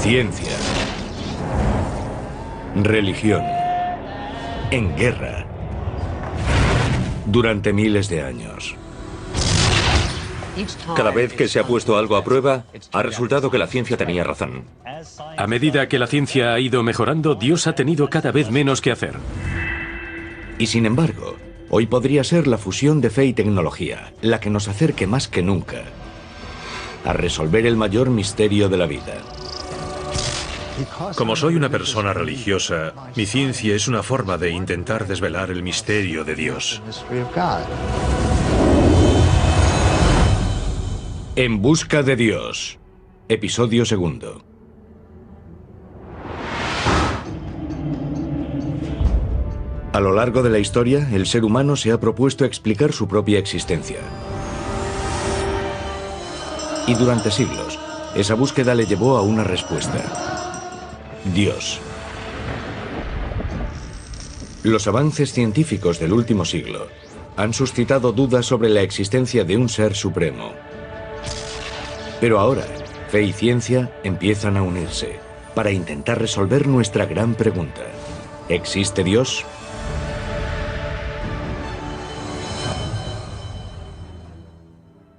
Ciencia. Religión. En guerra. Durante miles de años. Cada vez que se ha puesto algo a prueba, ha resultado que la ciencia tenía razón. A medida que la ciencia ha ido mejorando, Dios ha tenido cada vez menos que hacer. Y sin embargo, hoy podría ser la fusión de fe y tecnología la que nos acerque más que nunca a resolver el mayor misterio de la vida. Como soy una persona religiosa, mi ciencia es una forma de intentar desvelar el misterio de Dios. En busca de Dios. Episodio segundo. A lo largo de la historia, el ser humano se ha propuesto explicar su propia existencia. Y durante siglos, esa búsqueda le llevó a una respuesta. Dios. Los avances científicos del último siglo han suscitado dudas sobre la existencia de un ser supremo. Pero ahora, fe y ciencia empiezan a unirse para intentar resolver nuestra gran pregunta. ¿Existe Dios?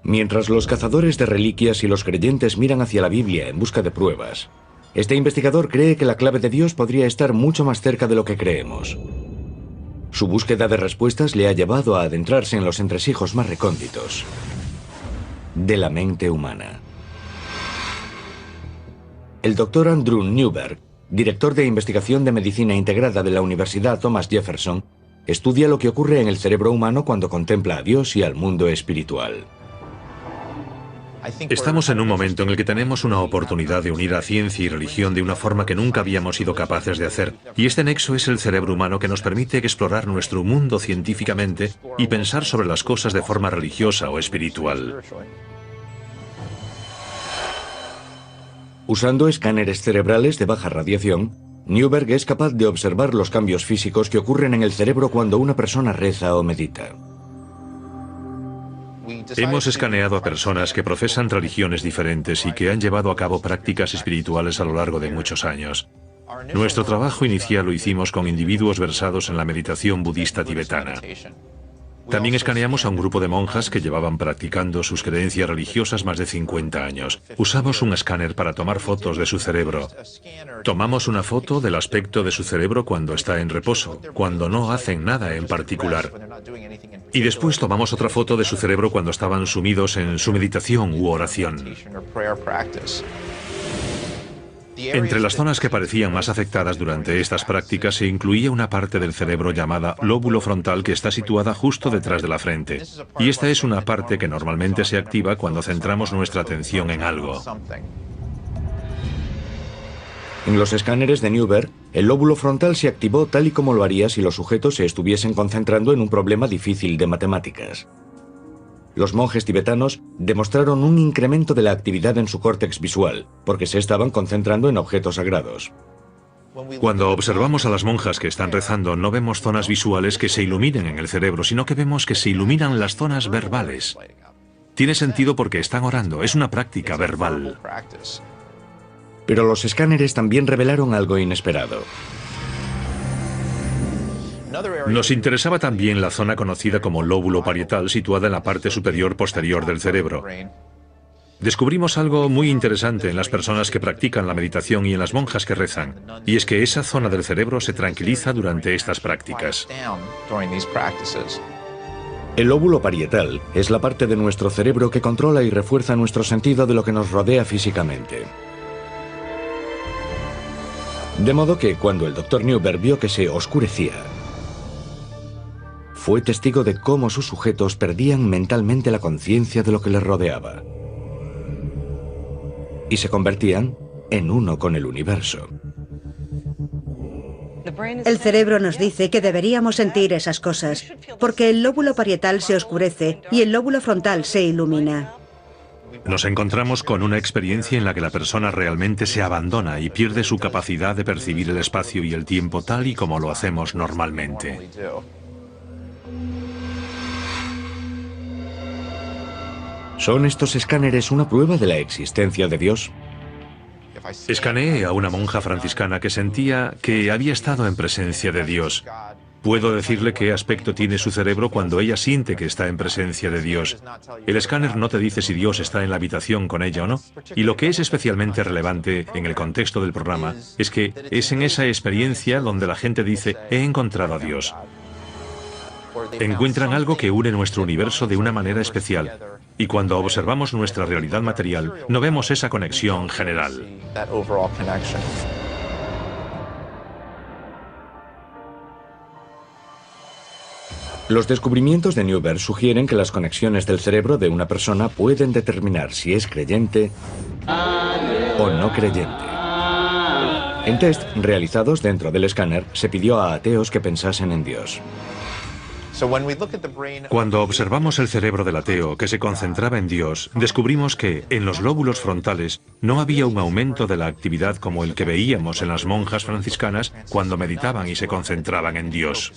Mientras los cazadores de reliquias y los creyentes miran hacia la Biblia en busca de pruebas, este investigador cree que la clave de Dios podría estar mucho más cerca de lo que creemos. Su búsqueda de respuestas le ha llevado a adentrarse en los entresijos más recónditos de la mente humana. El Dr. Andrew Newberg, director de investigación de medicina integrada de la Universidad Thomas Jefferson, estudia lo que ocurre en el cerebro humano cuando contempla a Dios y al mundo espiritual. Estamos en un momento en el que tenemos una oportunidad de unir a ciencia y religión de una forma que nunca habíamos sido capaces de hacer. Y este nexo es el cerebro humano que nos permite explorar nuestro mundo científicamente y pensar sobre las cosas de forma religiosa o espiritual. Usando escáneres cerebrales de baja radiación, Newberg es capaz de observar los cambios físicos que ocurren en el cerebro cuando una persona reza o medita. Hemos escaneado a personas que profesan religiones diferentes y que han llevado a cabo prácticas espirituales a lo largo de muchos años. Nuestro trabajo inicial lo hicimos con individuos versados en la meditación budista tibetana. También escaneamos a un grupo de monjas que llevaban practicando sus creencias religiosas más de 50 años. Usamos un escáner para tomar fotos de su cerebro. Tomamos una foto del aspecto de su cerebro cuando está en reposo, cuando no hacen nada en particular. Y después tomamos otra foto de su cerebro cuando estaban sumidos en su meditación u oración. Entre las zonas que parecían más afectadas durante estas prácticas se incluía una parte del cerebro llamada lóbulo frontal que está situada justo detrás de la frente. Y esta es una parte que normalmente se activa cuando centramos nuestra atención en algo. En los escáneres de Newberg, el lóbulo frontal se activó tal y como lo haría si los sujetos se estuviesen concentrando en un problema difícil de matemáticas. Los monjes tibetanos demostraron un incremento de la actividad en su córtex visual, porque se estaban concentrando en objetos sagrados. Cuando observamos a las monjas que están rezando, no vemos zonas visuales que se iluminen en el cerebro, sino que vemos que se iluminan las zonas verbales. Tiene sentido porque están orando, es una práctica verbal. Pero los escáneres también revelaron algo inesperado. Nos interesaba también la zona conocida como lóbulo parietal, situada en la parte superior posterior del cerebro. Descubrimos algo muy interesante en las personas que practican la meditación y en las monjas que rezan, y es que esa zona del cerebro se tranquiliza durante estas prácticas. El lóbulo parietal es la parte de nuestro cerebro que controla y refuerza nuestro sentido de lo que nos rodea físicamente. De modo que cuando el Dr. Newberg vio que se oscurecía, fue testigo de cómo sus sujetos perdían mentalmente la conciencia de lo que les rodeaba y se convertían en uno con el universo. El cerebro nos dice que deberíamos sentir esas cosas, porque el lóbulo parietal se oscurece y el lóbulo frontal se ilumina. Nos encontramos con una experiencia en la que la persona realmente se abandona y pierde su capacidad de percibir el espacio y el tiempo tal y como lo hacemos normalmente. ¿Son estos escáneres una prueba de la existencia de Dios? Escaneé a una monja franciscana que sentía que había estado en presencia de Dios. Puedo decirle qué aspecto tiene su cerebro cuando ella siente que está en presencia de Dios. El escáner no te dice si Dios está en la habitación con ella o no. Y lo que es especialmente relevante en el contexto del programa es que es en esa experiencia donde la gente dice, he encontrado a Dios. Encuentran algo que une nuestro universo de una manera especial. Y cuando observamos nuestra realidad material, no vemos esa conexión general. Los descubrimientos de Newberg sugieren que las conexiones del cerebro de una persona pueden determinar si es creyente o no creyente. En test realizados dentro del escáner, se pidió a ateos que pensasen en Dios. Cuando observamos el cerebro del ateo que se concentraba en Dios, descubrimos que en los lóbulos frontales no había un aumento de la actividad como el que veíamos en las monjas franciscanas cuando meditaban y se concentraban en Dios.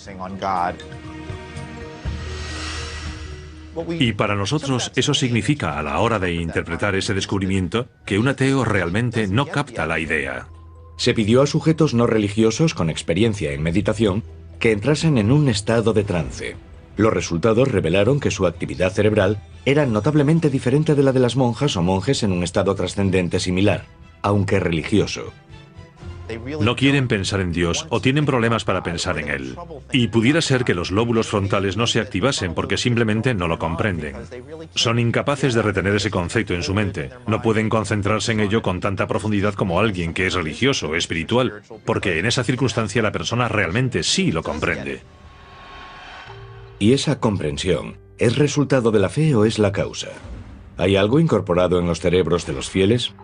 Y para nosotros eso significa, a la hora de interpretar ese descubrimiento, que un ateo realmente no capta la idea. Se pidió a sujetos no religiosos con experiencia en meditación que entrasen en un estado de trance. Los resultados revelaron que su actividad cerebral era notablemente diferente de la de las monjas o monjes en un estado trascendente similar, aunque religioso. No quieren pensar en Dios o tienen problemas para pensar en Él. Y pudiera ser que los lóbulos frontales no se activasen porque simplemente no lo comprenden. Son incapaces de retener ese concepto en su mente. No pueden concentrarse en ello con tanta profundidad como alguien que es religioso o espiritual, porque en esa circunstancia la persona realmente sí lo comprende. ¿Y esa comprensión es resultado de la fe o es la causa? ¿Hay algo incorporado en los cerebros de los fieles?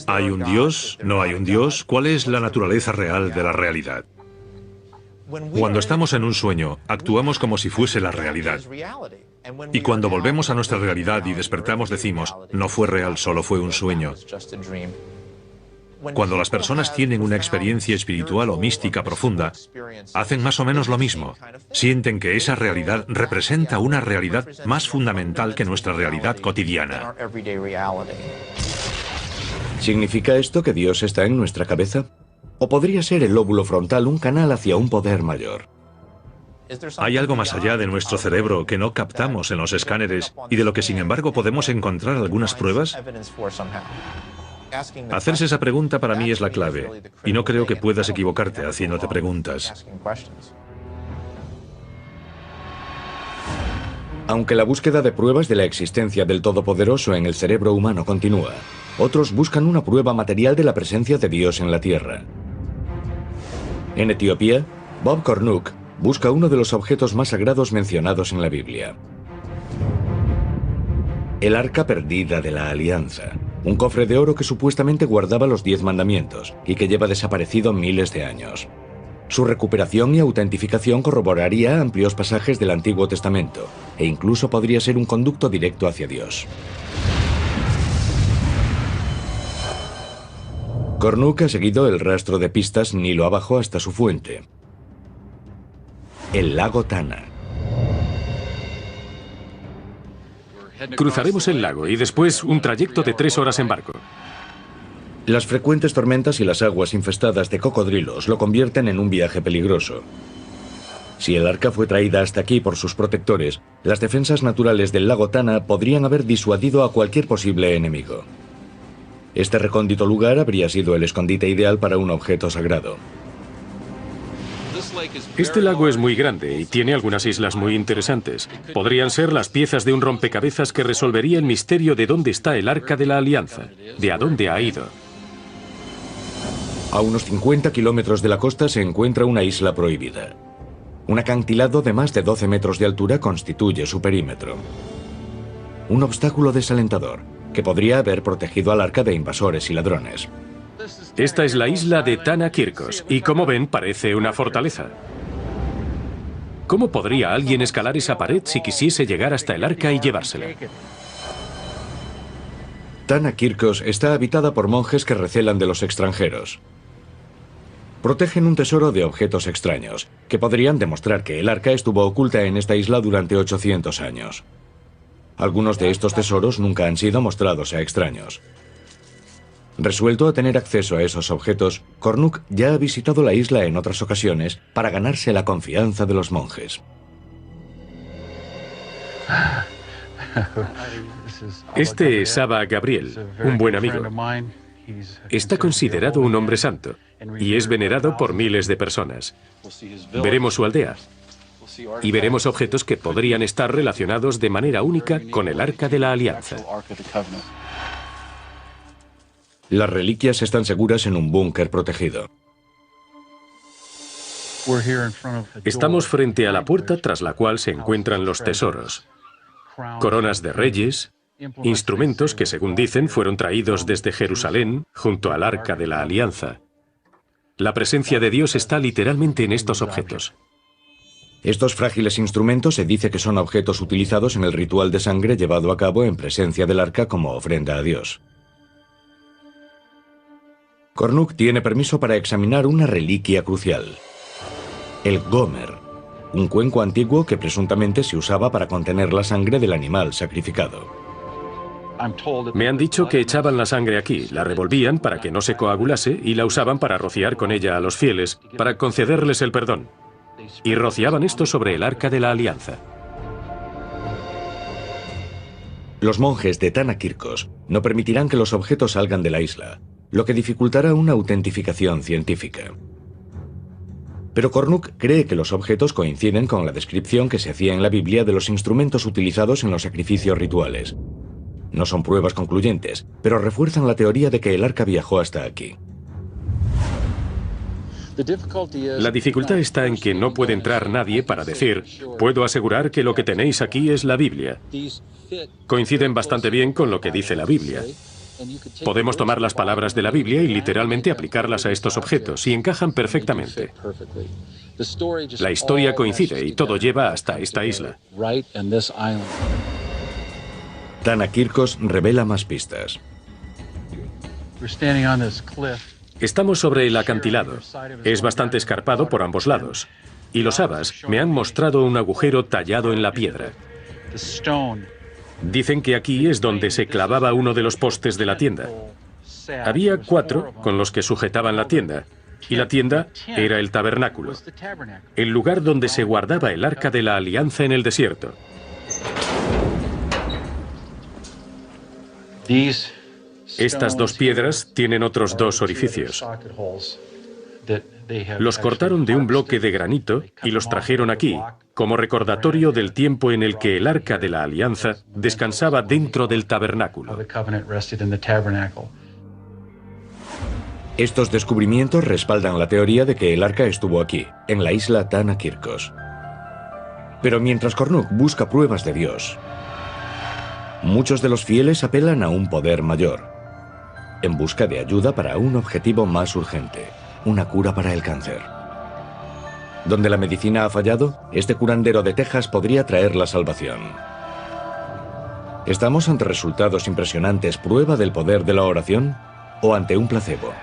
¿Hay un Dios? ¿No hay un Dios? ¿Cuál es la naturaleza real de la realidad? Cuando estamos en un sueño, actuamos como si fuese la realidad. Y cuando volvemos a nuestra realidad y despertamos, decimos, no fue real, solo fue un sueño. Cuando las personas tienen una experiencia espiritual o mística profunda, hacen más o menos lo mismo. Sienten que esa realidad representa una realidad más fundamental que nuestra realidad cotidiana. ¿Significa esto que Dios está en nuestra cabeza? ¿O podría ser el lóbulo frontal un canal hacia un poder mayor? ¿Hay algo más allá de nuestro cerebro que no captamos en los escáneres y de lo que sin embargo podemos encontrar algunas pruebas? Hacerse esa pregunta para mí es la clave, y no creo que puedas equivocarte haciéndote preguntas. Aunque la búsqueda de pruebas de la existencia del Todopoderoso en el cerebro humano continúa, otros buscan una prueba material de la presencia de Dios en la Tierra. En Etiopía, Bob Cornuke busca uno de los objetos más sagrados mencionados en la Biblia. El Arca Perdida de la Alianza, un cofre de oro que supuestamente guardaba los 10 mandamientos y que lleva desaparecido miles de años. Su recuperación y autentificación corroboraría amplios pasajes del Antiguo Testamento e incluso podría ser un conducto directo hacia Dios. Cornuke ha seguido el rastro de pistas Nilo abajo hasta su fuente, el lago Tana. Cruzaremos el lago y después un trayecto de 3 horas en barco. Las frecuentes tormentas y las aguas infestadas de cocodrilos lo convierten en un viaje peligroso. Si el arca fue traída hasta aquí por sus protectores, las defensas naturales del lago Tana podrían haber disuadido a cualquier posible enemigo. Este recóndito lugar habría sido el escondite ideal para un objeto sagrado. Este lago es muy grande y tiene algunas islas muy interesantes. Podrían ser las piezas de un rompecabezas que resolvería el misterio de dónde está el Arca de la Alianza, de a dónde ha ido. A unos 50 kilómetros de la costa se encuentra una isla prohibida. Un acantilado de más de 12 metros de altura constituye su perímetro. Un obstáculo desalentador, que podría haber protegido al arca de invasores y ladrones. Esta es la isla de Tana Kirkos, y como ven, parece una fortaleza. ¿Cómo podría alguien escalar esa pared si quisiese llegar hasta el arca y llevársela? Tana Kirkos está habitada por monjes que recelan de los extranjeros. Protegen un tesoro de objetos extraños, que podrían demostrar que el arca estuvo oculta en esta isla durante 800 años. Algunos de estos tesoros nunca han sido mostrados a extraños. Resuelto a tener acceso a esos objetos, Cornuc ya ha visitado la isla en otras ocasiones para ganarse la confianza de los monjes. Este es Abba Gabriel, un buen amigo. Está considerado un hombre santo y es venerado por miles de personas. Veremos su aldea y veremos objetos que podrían estar relacionados de manera única con el Arca de la Alianza. Las reliquias están seguras en un búnker protegido. Estamos frente a la puerta tras la cual se encuentran los tesoros. Coronas de reyes, instrumentos que, según dicen, fueron traídos desde Jerusalén junto al Arca de la Alianza. La presencia de Dios está literalmente en estos objetos. Estos frágiles instrumentos se dice que son objetos utilizados en el ritual de sangre llevado a cabo en presencia del arca como ofrenda a Dios. Cornuc tiene permiso para examinar una reliquia crucial: el Gomer, un cuenco antiguo que presuntamente se usaba para contener la sangre del animal sacrificado. Me han dicho que echaban la sangre aquí, la revolvían para que no se coagulase y la usaban para rociar con ella a los fieles, para concederles el perdón. Y rociaban esto sobre el Arca de la Alianza. Los monjes de Tana Kirkos no permitirán que los objetos salgan de la isla, lo que dificultará una autentificación científica. Pero Cornuc cree que los objetos coinciden con la descripción que se hacía en la Biblia de los instrumentos utilizados en los sacrificios rituales. No son pruebas concluyentes, pero refuerzan la teoría de que el arca viajó hasta aquí. La dificultad está en que no puede entrar nadie para decir: puedo asegurar que lo que tenéis aquí es la Biblia. Coinciden bastante bien con lo que dice la Biblia. Podemos tomar las palabras de la Biblia y literalmente aplicarlas a estos objetos, y encajan perfectamente. La historia coincide y todo lleva hasta esta isla. Tana Kirkos revela más pistas. Estamos sobre el acantilado. Es bastante escarpado por ambos lados. Y los Abbas me han mostrado un agujero tallado en la piedra. Dicen que aquí es donde se clavaba uno de los postes de la tienda. Había 4 con los que sujetaban la tienda, y la tienda era el tabernáculo, el lugar donde se guardaba el Arca de la Alianza en el desierto. Estas 2 piedras tienen otros 2 orificios. Los cortaron de un bloque de granito y los trajeron aquí, como recordatorio del tiempo en el que el Arca de la Alianza descansaba dentro del tabernáculo. Estos descubrimientos respaldan la teoría de que el arca estuvo aquí, en la isla Tana Kirkos. Pero mientras Cornuc busca pruebas de Dios, muchos de los fieles apelan a un poder mayor, en busca de ayuda para un objetivo más urgente: una cura para el cáncer. Donde la medicina ha fallado, este curandero de Texas podría traer la salvación. ¿Estamos ante resultados impresionantes, prueba del poder de la oración, o ante un placebo?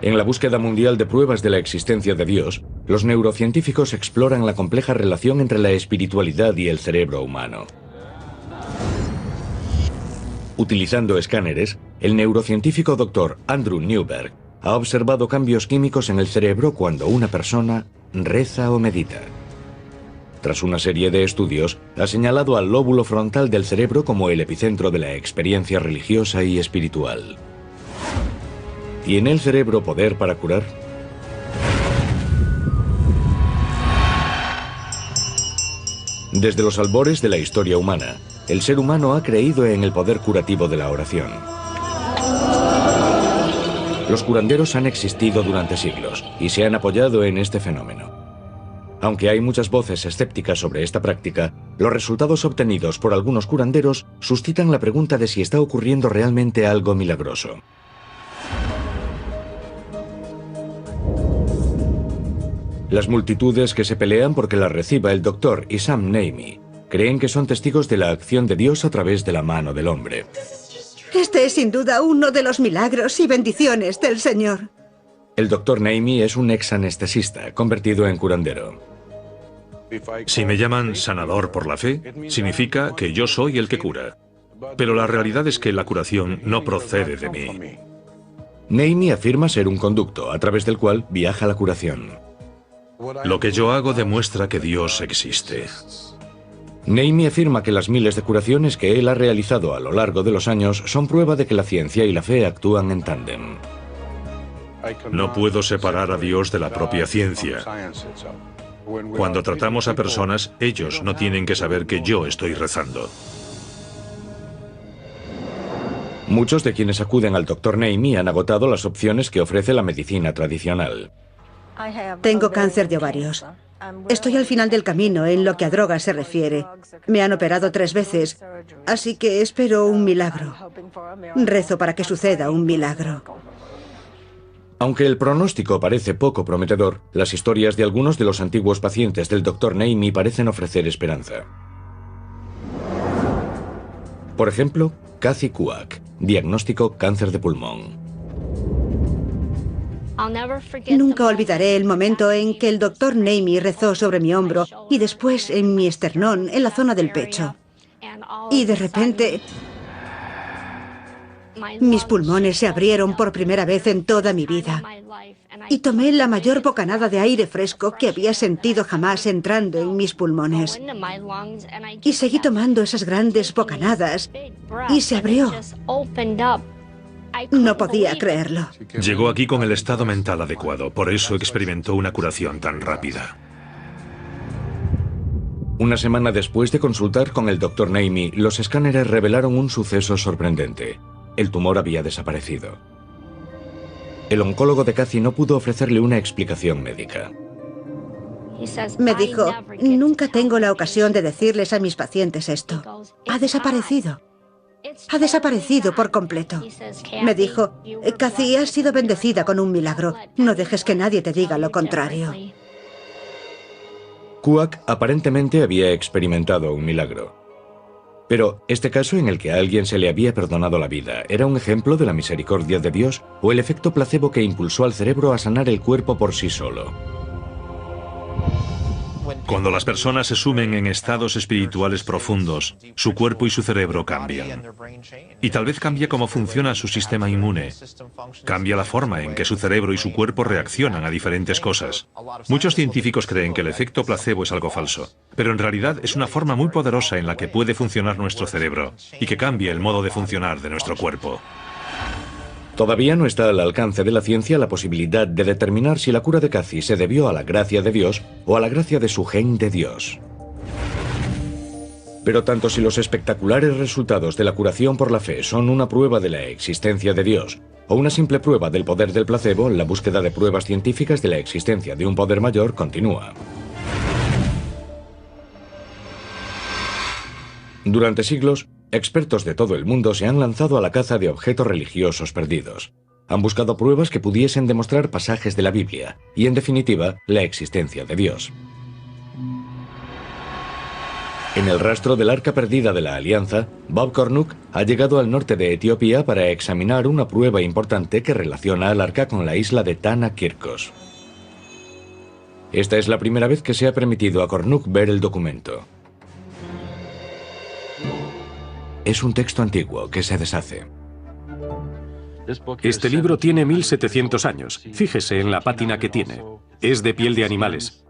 En la búsqueda mundial de pruebas de la existencia de Dios, los neurocientíficos exploran la compleja relación entre la espiritualidad y el cerebro humano. Utilizando escáneres, el neurocientífico Dr. Andrew Newberg ha observado cambios químicos en el cerebro cuando una persona reza o medita. Tras una serie de estudios, ha señalado al lóbulo frontal del cerebro como el epicentro de la experiencia religiosa y espiritual. ¿Tiene el cerebro poder para curar? Desde los albores de la historia humana, el ser humano ha creído en el poder curativo de la oración. Los curanderos han existido durante siglos y se han apoyado en este fenómeno. Aunque hay muchas voces escépticas sobre esta práctica, los resultados obtenidos por algunos curanderos suscitan la pregunta de si está ocurriendo realmente algo milagroso. Las multitudes que se pelean porque las reciba el Dr. Issam Naimi creen que son testigos de la acción de Dios a través de la mano del hombre. Este es sin duda uno de los milagros y bendiciones del Señor. El Dr. Naimi es un ex anestesista convertido en curandero. Si me llaman sanador por la fe, significa que yo soy el que cura. Pero la realidad es que la curación no procede de mí. Naimi afirma ser un conducto a través del cual viaja la curación. Lo que yo hago demuestra que Dios existe. Naimi afirma que las miles de curaciones que él ha realizado a lo largo de los años son prueba de que la ciencia y la fe actúan en tándem. No puedo separar a Dios de la propia ciencia. Cuando tratamos a personas, ellos no tienen que saber que yo estoy rezando. Muchos de quienes acuden al Dr. Naimi han agotado las opciones que ofrece la medicina tradicional. Tengo cáncer de ovarios. Estoy al final del camino en lo que a drogas se refiere. Me han operado 3 veces, así que espero un milagro. Rezo para que suceda un milagro. Aunque el pronóstico parece poco prometedor, las historias de algunos de los antiguos pacientes del Dr. Naimi parecen ofrecer esperanza. Por ejemplo, Kathy Kuak, diagnóstico cáncer de pulmón. Nunca olvidaré el momento en que el Dr. Naimi rezó sobre mi hombro y después en mi esternón, en la zona del pecho. Y de repente, mis pulmones se abrieron por primera vez en toda mi vida. Y tomé la mayor bocanada de aire fresco que había sentido jamás entrando en mis pulmones. Y seguí tomando esas grandes bocanadas y se abrió. No podía creerlo. Llegó aquí con el estado mental adecuado, por eso experimentó una curación tan rápida. Una semana después de consultar con el Dr. Naimi, los escáneres revelaron un suceso sorprendente. El tumor había desaparecido. El oncólogo de Kathy no pudo ofrecerle una explicación médica. Me dijo, nunca tengo la ocasión de decirles a mis pacientes esto. Ha desaparecido. Ha desaparecido por completo. Me dijo, Kathy, has sido bendecida con un milagro. No dejes que nadie te diga lo contrario. Kuak aparentemente había experimentado un milagro. Pero, ¿este caso en el que a alguien se le había perdonado la vida era un ejemplo de la misericordia de Dios o el efecto placebo que impulsó al cerebro a sanar el cuerpo por sí solo? Cuando las personas se sumen en estados espirituales profundos, su cuerpo y su cerebro cambian. Y tal vez cambia cómo funciona su sistema inmune. Cambia la forma en que su cerebro y su cuerpo reaccionan a diferentes cosas. Muchos científicos creen que el efecto placebo es algo falso, pero en realidad es una forma muy poderosa en la que puede funcionar nuestro cerebro y que cambia el modo de funcionar de nuestro cuerpo. Todavía no está al alcance de la ciencia la posibilidad de determinar si la cura de Kathy se debió a la gracia de Dios o a la gracia de su gen de Dios. Pero tanto si los espectaculares resultados de la curación por la fe son una prueba de la existencia de Dios o una simple prueba del poder del placebo, la búsqueda de pruebas científicas de la existencia de un poder mayor continúa. Durante siglos, expertos de todo el mundo se han lanzado a la caza de objetos religiosos perdidos. Han buscado pruebas que pudiesen demostrar pasajes de la Biblia y, en definitiva, la existencia de Dios. En el rastro del arca perdida de la Alianza, Bob Cornuck ha llegado al norte de Etiopía para examinar una prueba importante que relaciona al arca con la isla de Tana Kirkos. Esta es la primera vez que se ha permitido a Cornuck ver el documento. Es un texto antiguo que se deshace. Este libro tiene 1700 años. Fíjese en la pátina que tiene. Es de piel de animales.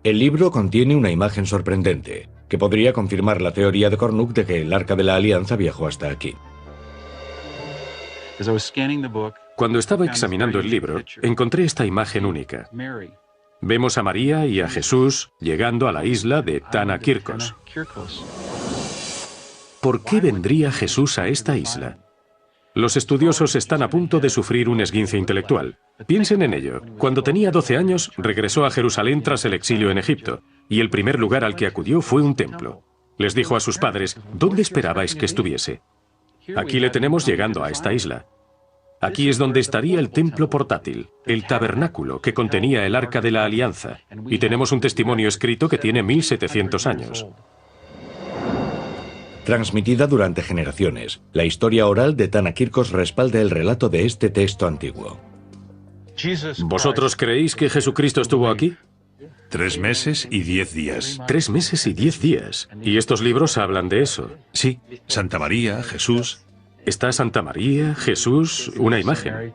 El libro contiene una imagen sorprendente, que podría confirmar la teoría de Cornuck de que el Arca de la Alianza viajó hasta aquí. Cuando estaba examinando el libro, encontré esta imagen única. Vemos a María y a Jesús llegando a la isla de Tana Kirkos. ¿Por qué vendría Jesús a esta isla? Los estudiosos están a punto de sufrir un esguince intelectual. Piensen en ello. Cuando tenía 12 años, regresó a Jerusalén tras el exilio en Egipto, y el primer lugar al que acudió fue un templo. Les dijo a sus padres, ¿dónde esperabais que estuviese? Aquí le tenemos llegando a esta isla. Aquí es donde estaría el templo portátil, el tabernáculo que contenía el Arca de la Alianza, y tenemos un testimonio escrito que tiene 1700 años. Transmitida durante generaciones, la historia oral de Tana Kirkos respalda el relato de este texto antiguo. ¿Vosotros creéis que Jesucristo estuvo aquí? 3 meses y 10 días. 3 meses y 10 días. Y estos libros hablan de eso. Sí, Santa María, Jesús. Está Santa María, Jesús, una imagen.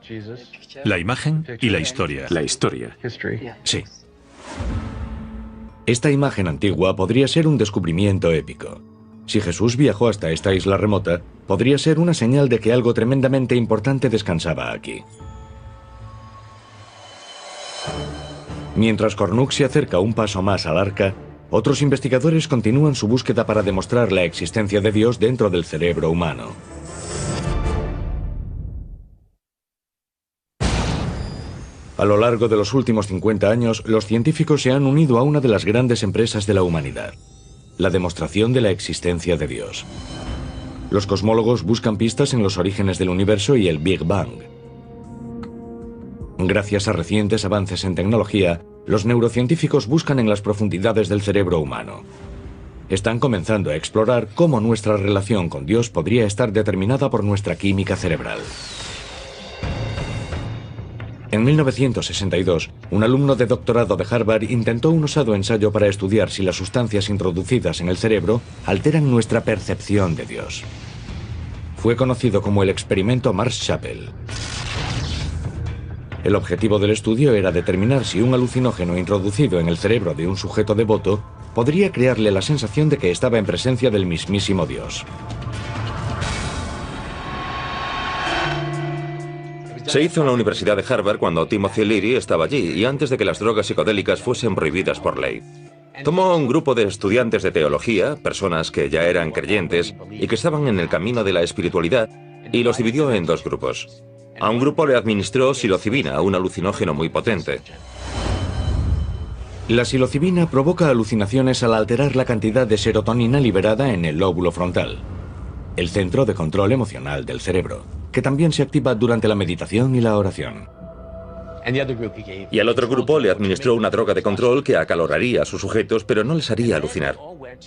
La imagen y la historia. La historia. Sí. Esta imagen antigua podría ser un descubrimiento épico. Si Jesús viajó hasta esta isla remota, podría ser una señal de que algo tremendamente importante descansaba aquí. Mientras Cornuc se acerca un paso más al arca, otros investigadores continúan su búsqueda para demostrar la existencia de Dios dentro del cerebro humano. A lo largo de los últimos 50 años, los científicos se han unido a una de las grandes empresas de la humanidad: la demostración de la existencia de Dios. Los cosmólogos buscan pistas en los orígenes del universo y el Big Bang. Gracias a recientes avances en tecnología, los neurocientíficos buscan en las profundidades del cerebro humano. Están comenzando a explorar cómo nuestra relación con Dios podría estar determinada por nuestra química cerebral. En 1962, un alumno de doctorado de Harvard intentó un osado ensayo para estudiar si las sustancias introducidas en el cerebro alteran nuestra percepción de Dios. Fue conocido como el experimento Marsh-Chapel. El objetivo del estudio era determinar si un alucinógeno introducido en el cerebro de un sujeto devoto podría crearle la sensación de que estaba en presencia del mismísimo Dios. Se hizo en la Universidad de Harvard cuando Timothy Leary estaba allí y antes de que las drogas psicodélicas fuesen prohibidas por ley. Tomó a un grupo de estudiantes de teología, personas que ya eran creyentes y que estaban en el camino de la espiritualidad, y los dividió en 2 grupos. A un grupo le administró psilocibina, un alucinógeno muy potente. La psilocibina provoca alucinaciones al alterar la cantidad de serotonina liberada en el lóbulo frontal, el centro de control emocional del cerebro, que también se activa durante la meditación y la oración. Y al otro grupo le administró una droga de control que acaloraría a sus sujetos, pero no les haría alucinar.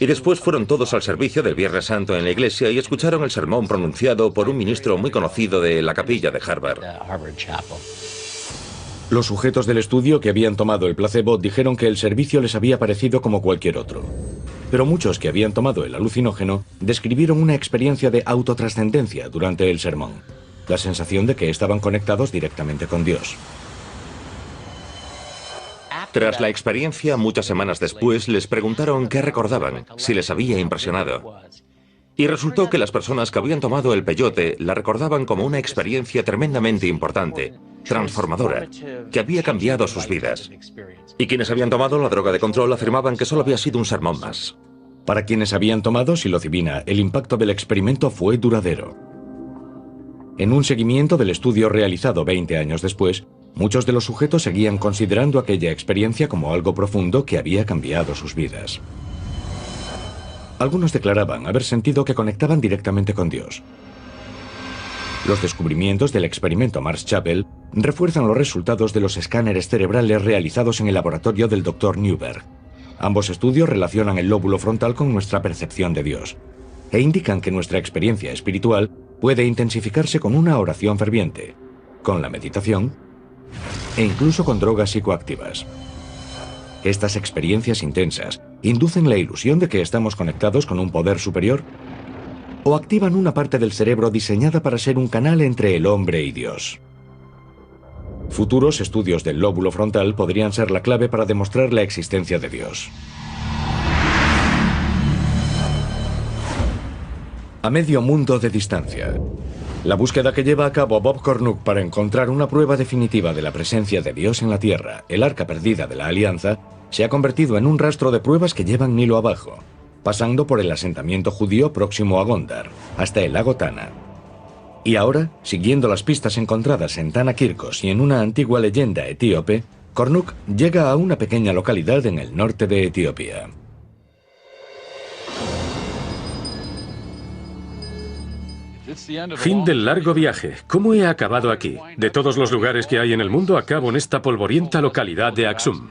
Y después fueron todos al servicio del Viernes Santo en la iglesia y escucharon el sermón pronunciado por un ministro muy conocido de la capilla de Harvard. Los sujetos del estudio que habían tomado el placebo dijeron que el servicio les había parecido como cualquier otro. Pero muchos que habían tomado el alucinógeno describieron una experiencia de autotrascendencia durante el sermón, la sensación de que estaban conectados directamente con Dios. Tras la experiencia, muchas semanas después, les preguntaron qué recordaban, si les había impresionado. Y resultó que las personas que habían tomado el peyote la recordaban como una experiencia tremendamente importante, transformadora, que había cambiado sus vidas. Y quienes habían tomado la droga de control afirmaban que solo había sido un sermón más. Para quienes habían tomado psilocibina, el impacto del experimento fue duradero. En un seguimiento del estudio realizado 20 años después, muchos de los sujetos seguían considerando aquella experiencia como algo profundo que había cambiado sus vidas. Algunos declaraban haber sentido que conectaban directamente con Dios. Los descubrimientos del experimento Marsh-Chapel refuerzan los resultados de los escáneres cerebrales realizados en el laboratorio del Dr. Newberg. Ambos estudios relacionan el lóbulo frontal con nuestra percepción de Dios e indican que nuestra experiencia espiritual puede intensificarse con una oración ferviente, con la meditación e incluso con drogas psicoactivas. Estas experiencias intensas inducen la ilusión de que estamos conectados con un poder superior o activan una parte del cerebro diseñada para ser un canal entre el hombre y Dios. Futuros estudios del lóbulo frontal podrían ser la clave para demostrar la existencia de Dios. A medio mundo de distancia. La búsqueda que lleva a cabo Bob Cornuc para encontrar una prueba definitiva de la presencia de Dios en la Tierra, el Arca Perdida de la Alianza, se ha convertido en un rastro de pruebas que llevan Nilo abajo, pasando por el asentamiento judío próximo a Gondar, hasta el lago Tana. Y ahora, siguiendo las pistas encontradas en Tana Kirkos y en una antigua leyenda etíope, Cornuc llega a una pequeña localidad en el norte de Etiopía. Fin del largo viaje. ¿Cómo he acabado aquí? De todos los lugares que hay en el mundo, acabo en esta polvorienta localidad de Aksum.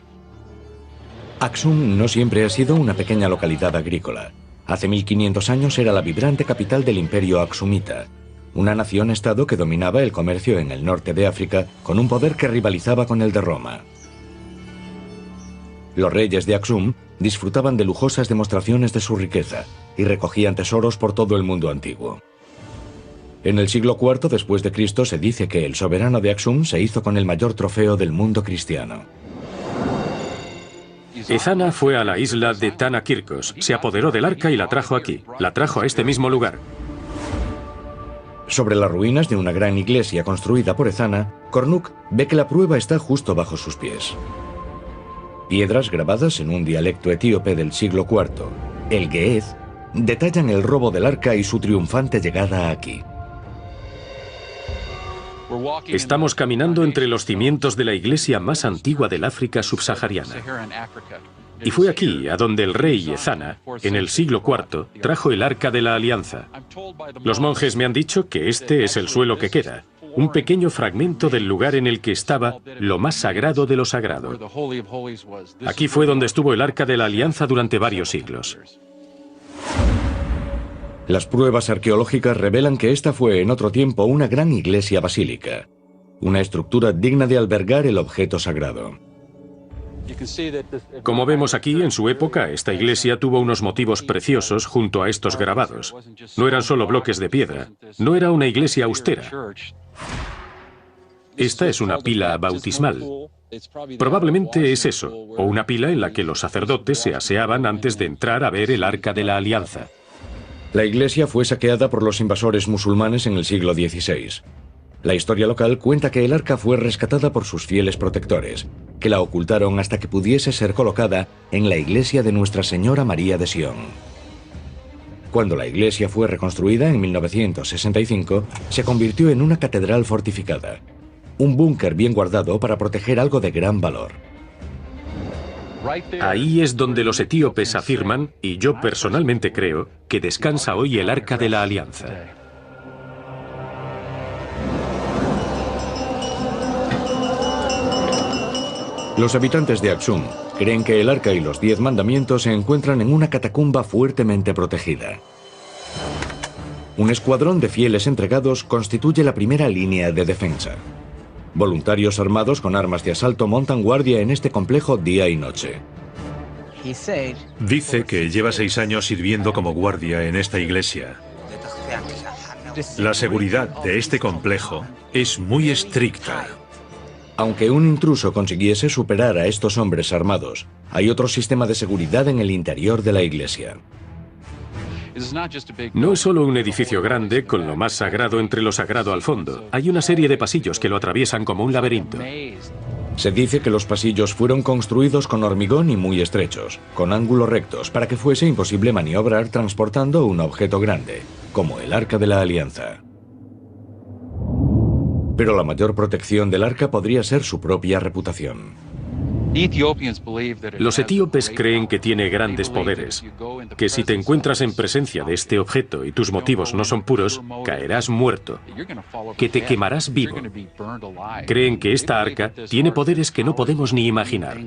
Aksum no siempre ha sido una pequeña localidad agrícola. Hace 1500 años era la vibrante capital del imperio aksumita, una nación-estado que dominaba el comercio en el norte de África con un poder que rivalizaba con el de Roma. Los reyes de Aksum disfrutaban de lujosas demostraciones de su riqueza y recogían tesoros por todo el mundo antiguo. En el siglo IV después de Cristo se dice que el soberano de Aksum se hizo con el mayor trofeo del mundo cristiano. Ezana fue a la isla de Tanakirkos, se apoderó del arca y la trajo aquí. La trajo a este mismo lugar. Sobre las ruinas de una gran iglesia construida por Ezana, Kornuk ve que la prueba está justo bajo sus pies. Piedras grabadas en un dialecto etíope del siglo IV, el Ge'ez, detallan el robo del arca y su triunfante llegada aquí. Estamos caminando entre los cimientos de la iglesia más antigua del África subsahariana. Y fue aquí a donde el rey Ezana, en el siglo IV, trajo el Arca de la Alianza. Los monjes me han dicho que este es el suelo que queda, un pequeño fragmento del lugar en el que estaba lo más sagrado de lo sagrado. Aquí fue donde estuvo el Arca de la Alianza durante varios siglos. Las pruebas arqueológicas revelan que esta fue en otro tiempo una gran iglesia basílica, una estructura digna de albergar el objeto sagrado. Como vemos aquí, en su época, esta iglesia tuvo unos motivos preciosos junto a estos grabados. No eran solo bloques de piedra, no era una iglesia austera. Esta es una pila bautismal. Probablemente es eso, o una pila en la que los sacerdotes se aseaban antes de entrar a ver el Arca de la Alianza. La iglesia fue saqueada por los invasores musulmanes en el siglo XVI. La historia local cuenta que el arca fue rescatada por sus fieles protectores, que la ocultaron hasta que pudiese ser colocada en la iglesia de Nuestra Señora María de Sion. Cuando la iglesia fue reconstruida en 1965, se convirtió en una catedral fortificada, un búnker bien guardado para proteger algo de gran valor. Ahí es donde los etíopes afirman, y yo personalmente creo, que descansa hoy el Arca de la Alianza. Los habitantes de Aksum creen que el arca y los 10 mandamientos se encuentran en una catacumba fuertemente protegida. Un escuadrón de fieles entregados constituye la primera línea de defensa. Voluntarios armados con armas de asalto montan guardia en este complejo día y noche. Dice que lleva 6 años sirviendo como guardia en esta iglesia. La seguridad de este complejo es muy estricta. Aunque un intruso consiguiese superar a estos hombres armados, hay otro sistema de seguridad en el interior de la iglesia. No es solo un edificio grande con lo más sagrado entre lo sagrado al fondo. Hay una serie de pasillos que lo atraviesan como un laberinto. Se dice que los pasillos fueron construidos con hormigón y muy estrechos, con ángulos rectos, para que fuese imposible maniobrar transportando un objeto grande, como el Arca de la Alianza. Pero la mayor protección del arca podría ser su propia reputación. Los etíopes creen que tiene grandes poderes, que si te encuentras en presencia de este objeto y tus motivos no son puros, caerás muerto, que te quemarás vivo. Creen que esta arca tiene poderes que no podemos ni imaginar.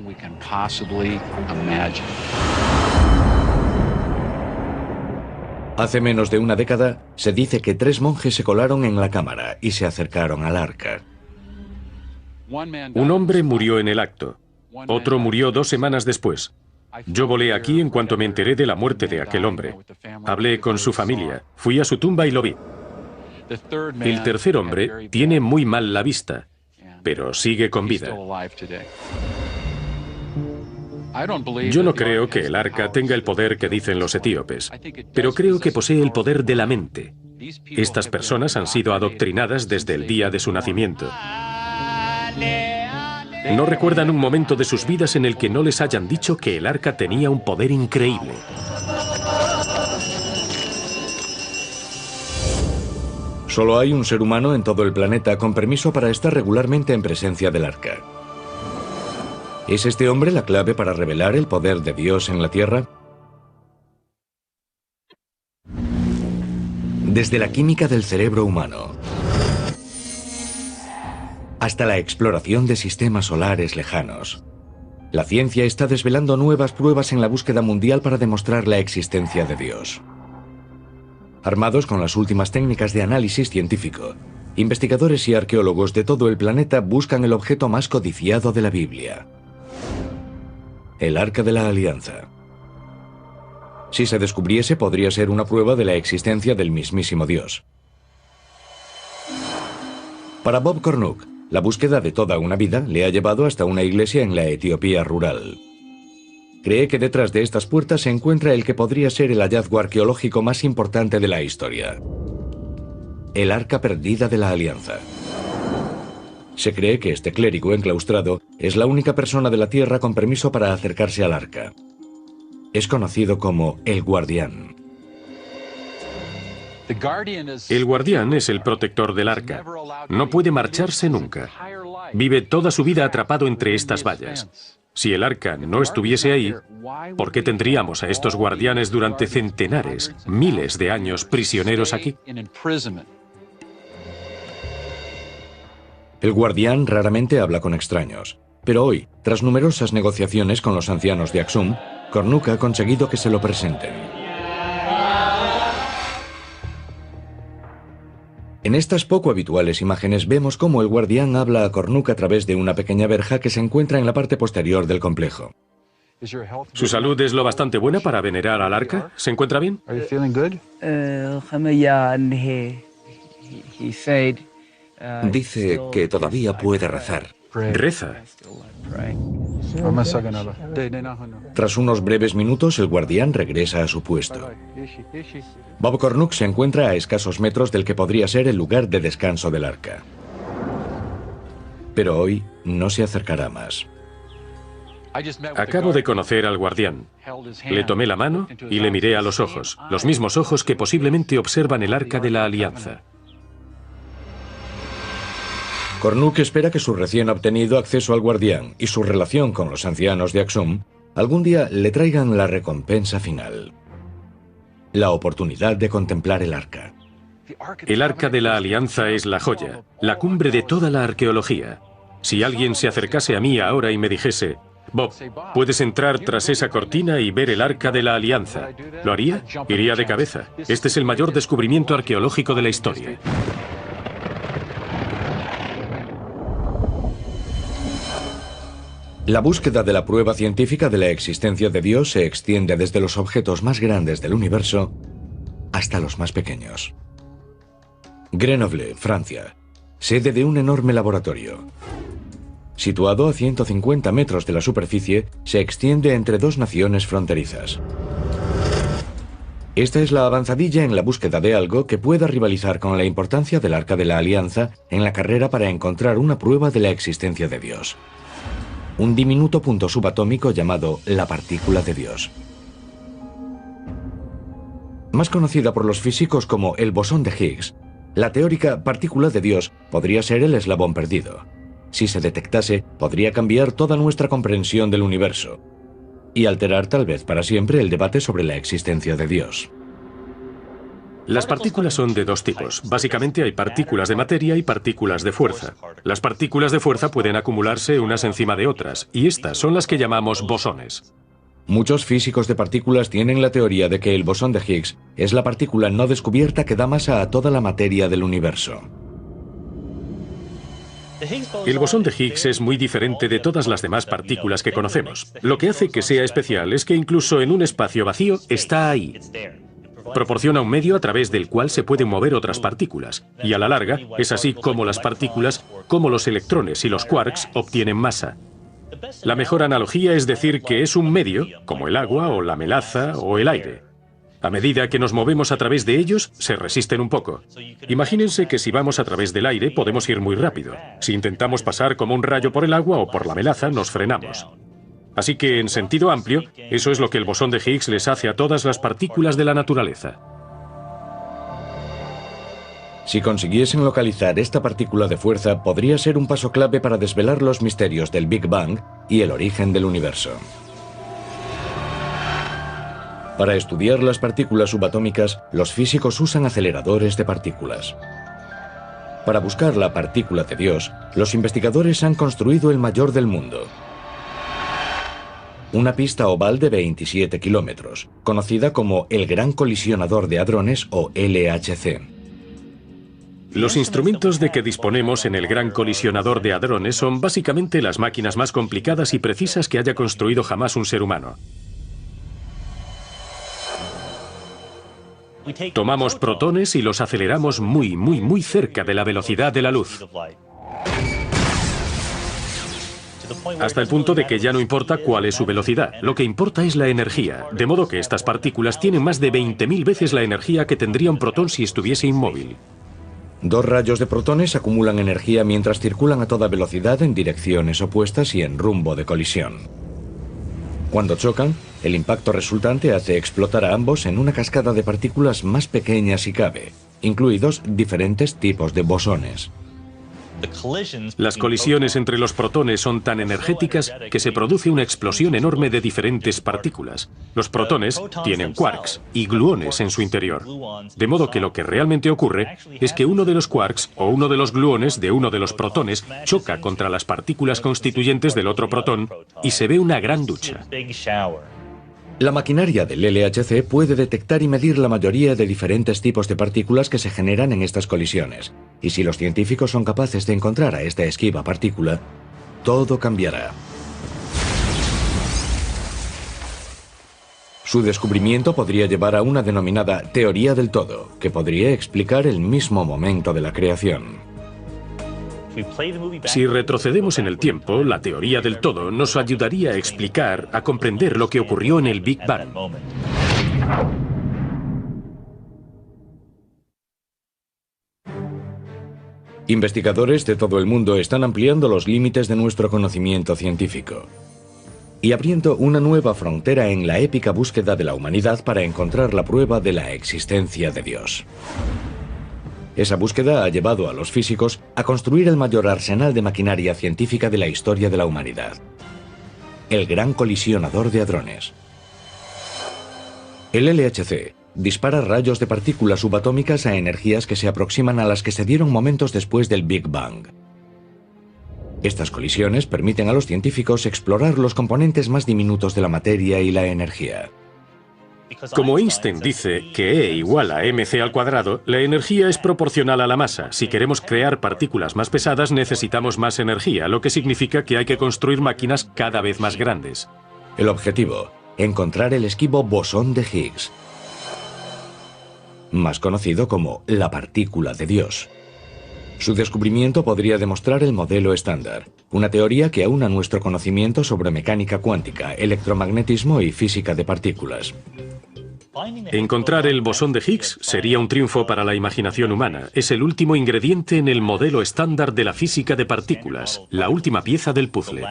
Hace menos de una década, se dice que 3 monjes se colaron en la cámara y se acercaron al arca. Un hombre murió en el acto. Otro murió 2 semanas después. Yo volé aquí en cuanto me enteré de la muerte de aquel hombre. Hablé con su familia, fui a su tumba y lo vi. El tercer hombre tiene muy mal la vista, pero sigue con vida. Yo no creo que el arca tenga el poder que dicen los etíopes, pero creo que posee el poder de la mente. Estas personas han sido adoctrinadas desde el día de su nacimiento. No recuerdan un momento de sus vidas en el que no les hayan dicho que el arca tenía un poder increíble. Solo hay un ser humano en todo el planeta con permiso para estar regularmente en presencia del arca. ¿Es este hombre la clave para revelar el poder de Dios en la Tierra? Desde la química del cerebro humano hasta la exploración de sistemas solares lejanos, la ciencia está desvelando nuevas pruebas en la búsqueda mundial para demostrar la existencia de Dios. Armados con las últimas técnicas de análisis científico, investigadores y arqueólogos de todo el planeta buscan el objeto más codiciado de la Biblia. el Arca de la Alianza. Si se descubriese, podría ser una prueba de la existencia del mismísimo Dios. Para Bob Cornuke, la búsqueda de toda una vida le ha llevado hasta una iglesia en la Etiopía rural. Cree que detrás de estas puertas se encuentra el que podría ser el hallazgo arqueológico más importante de la historia: el Arca Perdida de la Alianza. Se cree que este clérigo enclaustrado es la única persona de la Tierra con permiso para acercarse al Arca. Es conocido como el Guardián. El guardián es el protector del arca. No puede marcharse nunca. Vive toda su vida atrapado entre estas vallas. Si el arca no estuviese ahí, ¿por qué tendríamos a estos guardianes durante centenares, miles de años prisioneros aquí? El Guardián raramente habla con extraños, pero hoy, tras numerosas negociaciones con los ancianos de Axum, Cornuke ha conseguido que se lo presenten. En estas poco habituales imágenes vemos cómo el Guardián habla a Cornuke a través de una pequeña verja que se encuentra en la parte posterior del complejo. ¿Su salud es lo bastante buena para venerar al arca? ¿Se encuentra bien? Dice que todavía puede rezar. Reza. Tras unos breves minutos, el Guardián regresa a su puesto. Bob Cornuke se encuentra a escasos metros del que podría ser el lugar de descanso del arca. Pero hoy no se acercará más. Acabo de conocer al guardián. Le tomé la mano y le miré a los mismos ojos que posiblemente observan el Arca de la Alianza. Cornuke espera que su recién obtenido acceso al Guardián y su relación con los ancianos de Axum algún día le traigan la recompensa final: la oportunidad de contemplar el arca. El Arca de la Alianza es la joya, la cumbre de toda la arqueología. Si alguien se acercase a mí ahora y me dijese: Bob, puedes entrar tras esa cortina y ver el Arca de la Alianza, ¿lo haría? Iría de cabeza. Este es el mayor descubrimiento arqueológico de la historia. La búsqueda de la prueba científica de la existencia de Dios se extiende desde los objetos más grandes del universo hasta los más pequeños. Grenoble, Francia, sede de un enorme laboratorio. Situado a 150 metros de la superficie, se extiende entre dos naciones fronterizas. Esta es la avanzadilla en la búsqueda de algo que pueda rivalizar con la importancia del Arca de la Alianza en la carrera para encontrar una prueba de la existencia de Dios: un diminuto punto subatómico llamado la partícula de Dios. Más conocida por los físicos como el bosón de Higgs, la teórica partícula de Dios podría ser el eslabón perdido. Si se detectase, podría cambiar toda nuestra comprensión del universo y alterar tal vez para siempre el debate sobre la existencia de Dios. Las partículas son de dos tipos. Básicamente hay partículas de materia y partículas de fuerza. Las partículas de fuerza pueden acumularse unas encima de otras, y estas son las que llamamos bosones. Muchos físicos de partículas tienen la teoría de que el bosón de Higgs es la partícula no descubierta que da masa a toda la materia del universo. El bosón de Higgs es muy diferente de todas las demás partículas que conocemos. Lo que hace que sea especial es que incluso en un espacio vacío está ahí. Proporciona un medio a través del cual se pueden mover otras partículas, y a la larga es así como las partículas, como los electrones y los quarks, obtienen masa. La mejor analogía es decir que es un medio, como el agua o la melaza o el aire. A medida que nos movemos a través de ellos, se resisten un poco. Imagínense que si vamos a través del aire podemos ir muy rápido. Si intentamos pasar como un rayo por el agua o por la melaza, nos frenamos. Así que, en sentido amplio, eso es lo que el bosón de Higgs les hace a todas las partículas de la naturaleza. Si consiguiesen localizar esta partícula de fuerza, podría ser un paso clave para desvelar los misterios del Big Bang y el origen del universo. Para estudiar las partículas subatómicas, los físicos usan aceleradores de partículas. Para buscar la partícula de Dios, los investigadores han construido el mayor del mundo: una pista oval de 27 kilómetros, conocida como el Gran Colisionador de Hadrones o LHC. Los instrumentos de que disponemos en el Gran Colisionador de Hadrones son básicamente las máquinas más complicadas y precisas que haya construido jamás un ser humano. Tomamos protones y los aceleramos muy cerca de la velocidad de la luz. Hasta el punto de que ya no importa cuál es su velocidad, lo que importa es la energía, de modo que estas partículas tienen más de 20.000 veces la energía que tendría un protón si estuviese inmóvil. Dos rayos de protones acumulan energía mientras circulan a toda velocidad en direcciones opuestas y en rumbo de colisión. Cuando chocan, el impacto resultante hace explotar a ambos en una cascada de partículas más pequeñas si cabe, incluidos diferentes tipos de bosones. Las colisiones entre los protones son tan energéticas que se produce una explosión enorme de diferentes partículas. Los protones tienen quarks y gluones en su interior. De modo que lo que realmente ocurre es que uno de los quarks o uno de los gluones de uno de los protones choca contra las partículas constituyentes del otro protón y se ve una gran ducha. La maquinaria del LHC puede detectar y medir la mayoría de diferentes tipos de partículas que se generan en estas colisiones. Y si los científicos son capaces de encontrar a esta esquiva partícula, todo cambiará. Su descubrimiento podría llevar a una denominada teoría del todo, que podría explicar el mismo momento de la creación. Si retrocedemos en el tiempo, la teoría del todo nos ayudaría a explicar, a comprender lo que ocurrió en el Big Bang. Investigadores de todo el mundo están ampliando los límites de nuestro conocimiento científico y abriendo una nueva frontera en la épica búsqueda de la humanidad para encontrar la prueba de la existencia de Dios. Esa búsqueda ha llevado a los físicos a construir el mayor arsenal de maquinaria científica de la historia de la humanidad: el Gran Colisionador de Hadrones. El LHC dispara rayos de partículas subatómicas a energías que se aproximan a las que se dieron momentos después del Big Bang. Estas colisiones permiten a los científicos explorar los componentes más diminutos de la materia y la energía. Como Einstein dice que E igual a mc², la energía es proporcional a la masa. Si queremos crear partículas más pesadas, necesitamos más energía, lo que significa que hay que construir máquinas cada vez más grandes. El objetivo: encontrar el esquivo bosón de Higgs, más conocido como la partícula de Dios. Su descubrimiento podría demostrar el modelo estándar, una teoría que aúna nuestro conocimiento sobre mecánica cuántica, electromagnetismo y física de partículas. Encontrar el bosón de Higgs sería un triunfo para la imaginación humana. Es el último ingrediente en el modelo estándar de la física de partículas, la última pieza del puzzle.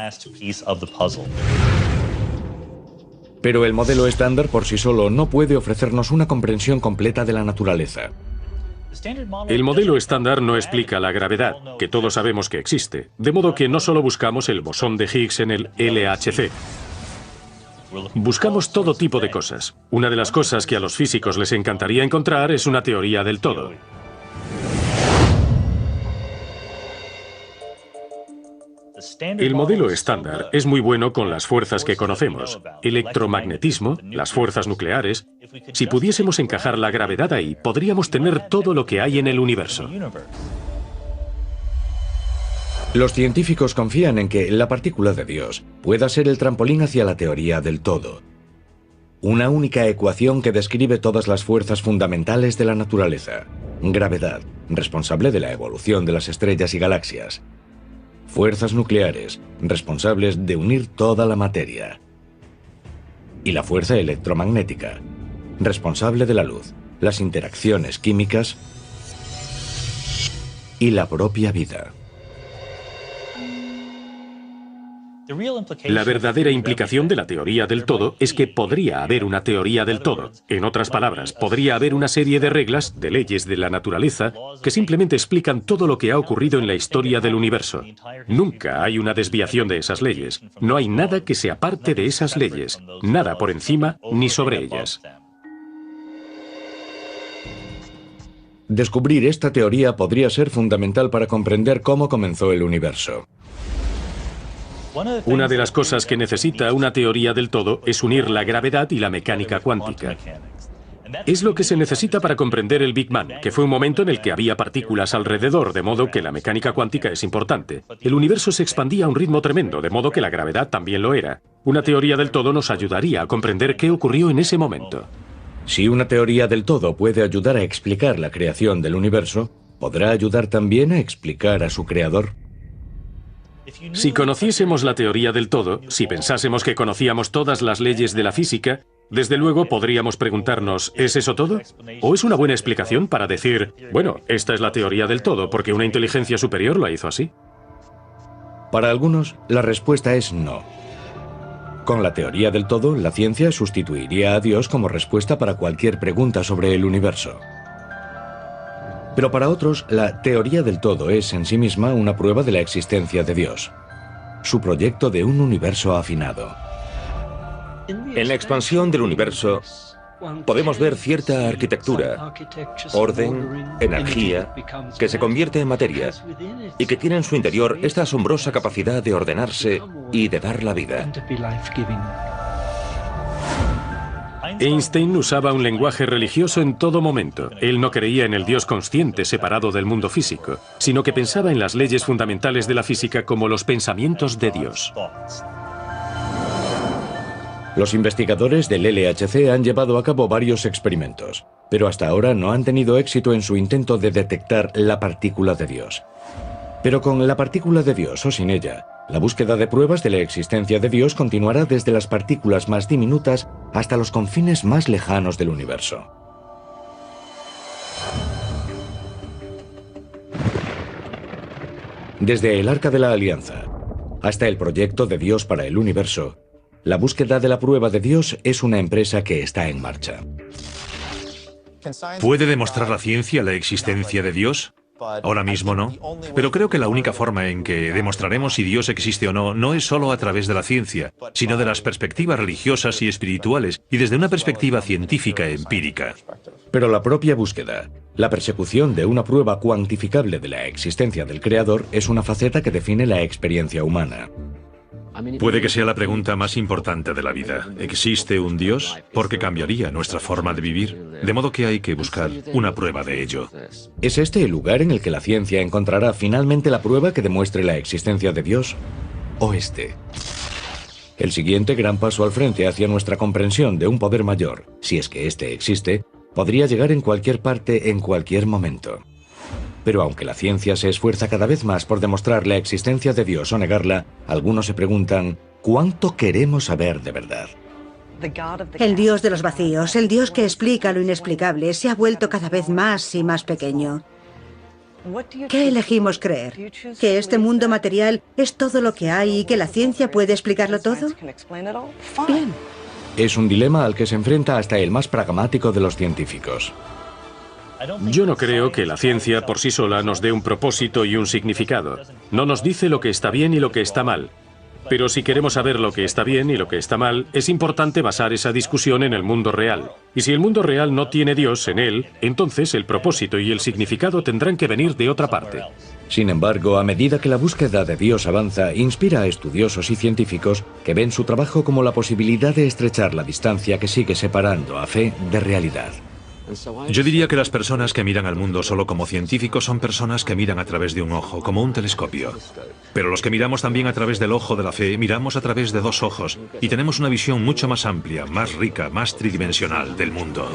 Pero el modelo estándar por sí solo no puede ofrecernos una comprensión completa de la naturaleza. El modelo estándar no explica la gravedad, que todos sabemos que existe, de modo que no solo buscamos el bosón de Higgs en el LHC. Buscamos todo tipo de cosas. Una de las cosas que a los físicos les encantaría encontrar es una teoría del todo. El modelo estándar es muy bueno con las fuerzas que conocemos: electromagnetismo, las fuerzas nucleares. Si pudiésemos encajar la gravedad ahí, podríamos tener todo lo que hay en el universo. Los científicos confían en que la partícula de Dios pueda ser el trampolín hacia la teoría del todo. Una única ecuación que describe todas las fuerzas fundamentales de la naturaleza. Gravedad, responsable de la evolución de las estrellas y galaxias. Fuerzas nucleares, responsables de unir toda la materia. Y la fuerza electromagnética, responsable de la luz, las interacciones químicas y la propia vida. La verdadera implicación de la teoría del todo es que podría haber una teoría del todo. En otras palabras, podría haber una serie de reglas, de leyes de la naturaleza, que simplemente explican todo lo que ha ocurrido en la historia del universo. Nunca hay una desviación de esas leyes. No hay nada que se aparte de esas leyes. Nada por encima ni sobre ellas. Descubrir esta teoría podría ser fundamental para comprender cómo comenzó el universo. Una de las cosas que necesita una teoría del todo es unir la gravedad y la mecánica cuántica. Es lo que se necesita para comprender el Big Bang, que fue un momento en el que había partículas alrededor, de modo que la mecánica cuántica es importante. El universo se expandía a un ritmo tremendo, de modo que la gravedad también lo era. Una teoría del todo nos ayudaría a comprender qué ocurrió en ese momento. Si una teoría del todo puede ayudar a explicar la creación del universo, ¿podrá ayudar también a explicar a su creador? Si conociésemos la teoría del todo, si pensásemos que conocíamos todas las leyes de la física, desde luego podríamos preguntarnos, ¿es eso todo? ¿O es una buena explicación para decir, bueno, esta es la teoría del todo, porque una inteligencia superior la hizo así? Para algunos, la respuesta es no. Con la teoría del todo, la ciencia sustituiría a Dios como respuesta para cualquier pregunta sobre el universo. Pero para otros, la teoría del todo es en sí misma una prueba de la existencia de Dios, su proyecto de un universo afinado. En la expansión del universo podemos ver cierta arquitectura, orden, energía, que se convierte en materia y que tiene en su interior esta asombrosa capacidad de ordenarse y de dar la vida. Einstein usaba un lenguaje religioso en todo momento. Él no creía en el Dios consciente separado del mundo físico, sino que pensaba en las leyes fundamentales de la física como los pensamientos de Dios. Los investigadores del LHC han llevado a cabo varios experimentos, pero hasta ahora no han tenido éxito en su intento de detectar la partícula de Dios. Pero con la partícula de Dios o sin ella, la búsqueda de pruebas de la existencia de Dios continuará desde las partículas más diminutas hasta los confines más lejanos del universo. Desde el Arca de la Alianza hasta el proyecto de Dios para el universo, la búsqueda de la prueba de Dios es una empresa que está en marcha. ¿Puede demostrar la ciencia la existencia de Dios? Ahora mismo no, pero creo que la única forma en que demostraremos si Dios existe o no, no es solo a través de la ciencia, sino de las perspectivas religiosas y espirituales, y desde una perspectiva científica empírica. Pero la propia búsqueda, la persecución de una prueba cuantificable de la existencia del Creador, es una faceta que define la experiencia humana. Puede que sea la pregunta más importante de la vida. ¿Existe un Dios? Porque cambiaría nuestra forma de vivir. De modo que hay que buscar una prueba de ello. ¿Es este el lugar en el que la ciencia encontrará finalmente la prueba que demuestre la existencia de Dios? ¿O este? El siguiente gran paso al frente hacia nuestra comprensión de un poder mayor, si es que éste existe, podría llegar en cualquier parte en cualquier momento. Pero aunque la ciencia se esfuerza cada vez más por demostrar la existencia de Dios o negarla, algunos se preguntan, ¿cuánto queremos saber de verdad? El Dios de los vacíos, el Dios que explica lo inexplicable, se ha vuelto cada vez más y más pequeño. ¿Qué elegimos creer? ¿Que este mundo material es todo lo que hay y que la ciencia puede explicarlo todo? Bien. Es un dilema al que se enfrenta hasta el más pragmático de los científicos. Yo no creo que la ciencia por sí sola nos dé un propósito y un significado. No nos dice lo que está bien y lo que está mal. Pero si queremos saber lo que está bien y lo que está mal, es importante basar esa discusión en el mundo real. Y si el mundo real no tiene Dios en él, entonces el propósito y el significado tendrán que venir de otra parte. Sin embargo, a medida que la búsqueda de Dios avanza, inspira a estudiosos y científicos que ven su trabajo como la posibilidad de estrechar la distancia que sigue separando a fe de realidad. Yo diría que las personas que miran al mundo solo como científicos son personas que miran a través de un ojo, como un telescopio. Pero los que miramos también a través del ojo de la fe, miramos a través de dos ojos y tenemos una visión mucho más amplia, más rica, más tridimensional del mundo.